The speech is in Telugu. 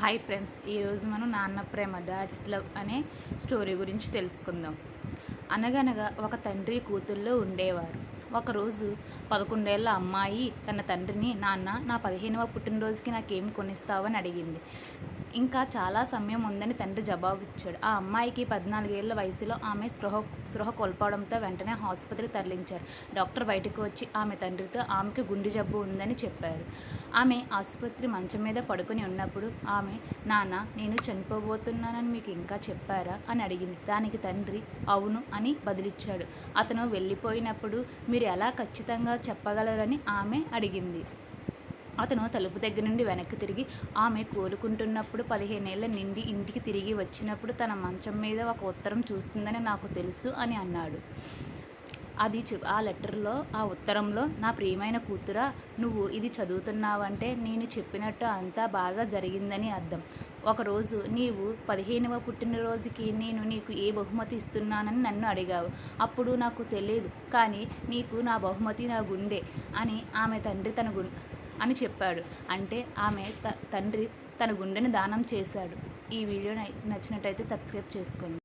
హాయ్ ఫ్రెండ్స్, ఈరోజు మనం నాన్న ప్రేమ డాడ్స్ లవ్ అనే స్టోరీ గురించి తెలుసుకుందాం. అనగనగా ఒక తండ్రి కూతుళ్ళు ఉండేవారు. ఒకరోజు 11 ఏళ్ల అమ్మాయి తన తండ్రిని, నాన్న, నా 15వ పుట్టినరోజుకి నాకేం కొనిస్తావని అడిగింది. ఇంకా చాలా సమయం ఉందని తండ్రి జవాబిచ్చాడు. ఆ అమ్మాయికి 14 ఏళ్ల వయసులో ఆమె స్పృహ కోల్పోవడంతో వెంటనే ఆసుపత్రికి తరలించారు. డాక్టర్ బయటకు వచ్చి ఆమె తండ్రితో ఆమెకు గుండె జబ్బు ఉందని చెప్పారు. ఆమె ఆసుపత్రి మంచం మీద పడుకుని ఉన్నప్పుడు ఆమె, నాన్న, నేను చనిపోబోతున్నానని మీకు ఇంకా చెప్పారా అని అడిగింది. దానికి తండ్రి అవును అని బదులిచ్చాడు. అతను వెళ్ళిపోయినప్పుడు మీరు ఎలా ఖచ్చితంగా చెప్పగలరని ఆమె అడిగింది. అతను తలుపు దగ్గర నుండి వెనక్కి తిరిగి, ఆమె కోలుకుంటున్నప్పుడు 15 ఏళ్ల నిండి ఇంటికి తిరిగి వచ్చినప్పుడు తన మంచం మీద ఒక ఉత్తరం చూస్తుందని నాకు తెలుసు అని అన్నాడు. ఆ లెటర్లో, ఆ ఉత్తరంలో, నా ప్రియమైన కూతురా, నువ్వు ఇది చదువుతున్నావంటే నేను చెప్పినట్టు అంతా బాగా జరిగిందని అర్థం. ఒకరోజు నీవు 15వ పుట్టినరోజుకి నేను నీకు ఏ బహుమతి ఇస్తున్నానని నన్ను అడిగావు. అప్పుడు నాకు తెలియదు, కానీ నీకు నా బహుమతి నా గుండె అని ఆమె తండ్రి అని చెప్పాడు. అంటే ఆమె తండ్రి తన గుండెని దానం చేశాడు. ఈ వీడియో నచ్చినట్టయితే సబ్స్క్రైబ్ చేసుకోండి.